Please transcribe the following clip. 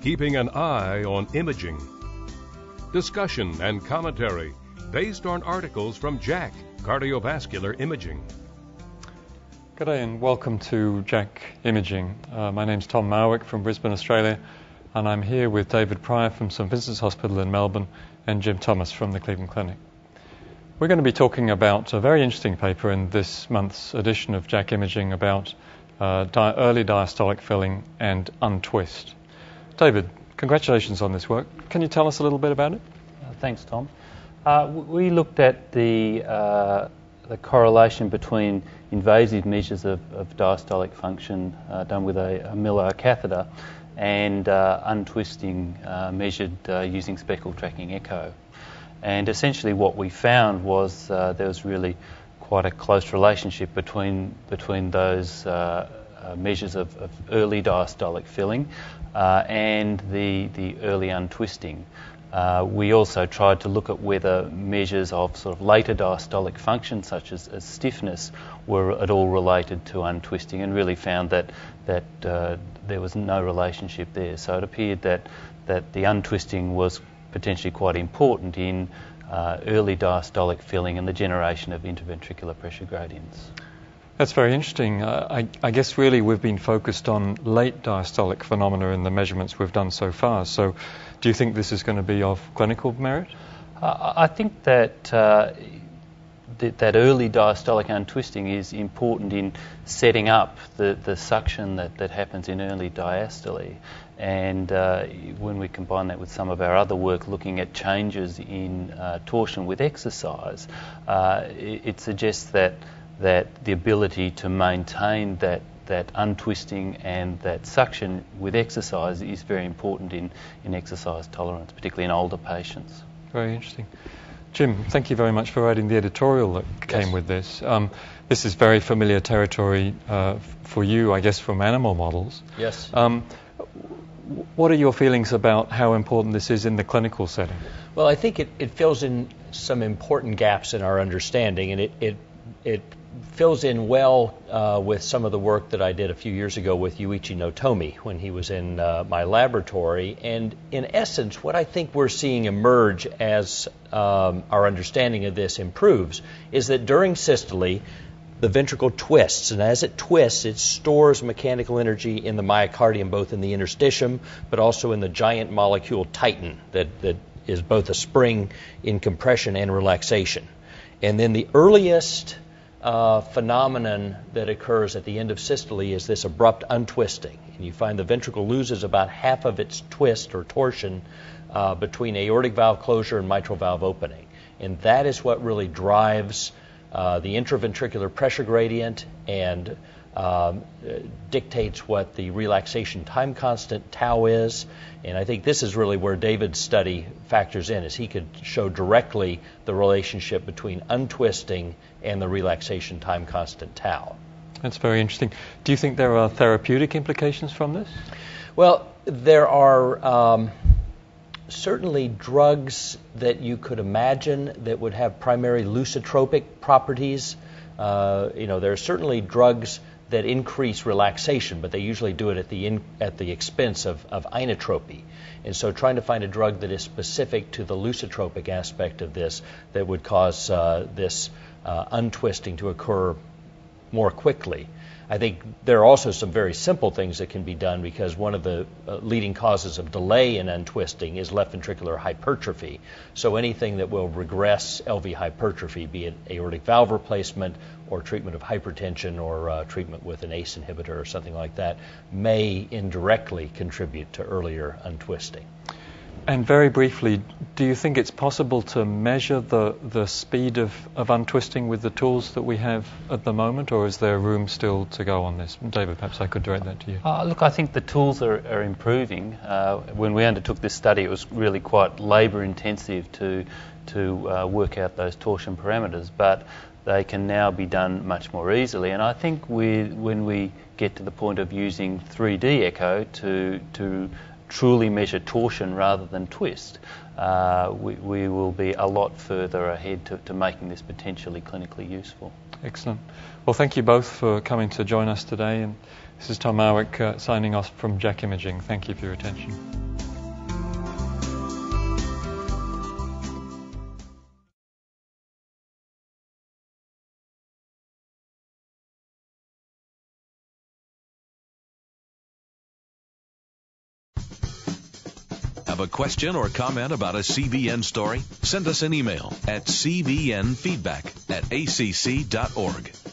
keeping an eye on imaging. Discussion and commentary based on articles from JACC, Cardiovascular Imaging. G'day and welcome to JACC Imaging. My name's Tom Marwick from Brisbane, Australia, and I'm here with David Pryor from St Vincent's Hospital in Melbourne and Jim Thomas from the Cleveland Clinic. We're going to be talking about a very interesting paper in this month's edition of JACC Imaging about early diastolic filling and untwist. David, congratulations on this work. Can you tell us a little bit about it? Thanks, Tom. We looked at the correlation between invasive measures of diastolic function done with a Miller catheter and untwisting measured using speckle tracking echo. And essentially what we found was there was really quite a close relationship between those measures of early diastolic filling and the early untwisting. We also tried to look at whether measures of sort of later diastolic function, such as stiffness, were at all related to untwisting, and really found that there was no relationship there. So it appeared that the untwisting was potentially quite important in early diastolic filling and the generation of interventricular pressure gradients. That's very interesting. I guess really we've been focused on late diastolic phenomena in the measurements we've done so far. So do you think this is going to be of clinical merit? I think that that early diastolic untwisting is important in setting up the suction that happens in early diastole. And when we combine that with some of our other work looking at changes in torsion with exercise, it suggests that the ability to maintain that untwisting and that suction with exercise is very important in exercise tolerance, particularly in older patients. Very interesting. Jim, thank you very much for writing the editorial that came with this. This is very familiar territory for you, I guess, from animal models. Yes. What are your feelings about how important this is in the clinical setting? Well, I think it fills in some important gaps in our understanding, and it fills in well with some of the work that I did a few years ago with Yuichi Notomi when he was in my laboratory. And in essence, what I think we're seeing emerge as our understanding of this improves is that during systole, the ventricle twists, and as it twists, it stores mechanical energy in the myocardium, both in the interstitium, but also in the giant molecule titin that is both a spring in compression and relaxation. And then the earliest phenomenon that occurs at the end of systole is this abrupt untwisting. And you find the ventricle loses about half of its twist or torsion between aortic valve closure and mitral valve opening. And that is what really drives the intraventricular pressure gradient and dictates what the relaxation time constant tau is. And I think this is really where David's study factors in, as he could show directly the relationship between untwisting and the relaxation time constant tau. That's very interesting. Do you think there are therapeutic implications from this? Well, there are certainly drugs that you could imagine that would have primary lusitropic properties. There are certainly drugs that increase relaxation, but they usually do it at the expense of inotropy. And so trying to find a drug that is specific to the lusitropic aspect of this that would cause this untwisting to occur more quickly. I think there are also some very simple things that can be done, because one of the leading causes of delay in untwisting is left ventricular hypertrophy. So anything that will regress LV hypertrophy, be it aortic valve replacement or treatment of hypertension or treatment with an ACE inhibitor or something like that, may indirectly contribute to earlier untwisting. And very briefly, do you think it's possible to measure the speed of untwisting with the tools that we have at the moment, or is there room still to go on this? David, perhaps I could direct that to you. Look, I think the tools are improving. When we undertook this study, it was really quite labour intensive to work out those torsion parameters, but they can now be done much more easily. And I think when we get to the point of using 3D echo to truly measure torsion rather than twist, we will be a lot further ahead to making this potentially clinically useful. Excellent. Well, thank you both for coming to join us today. And this is Tom Marwick signing off from JACC Imaging. Thank you for your attention. Have a question or comment about a CBN story? Send us an email at cbnfeedback@acc.org.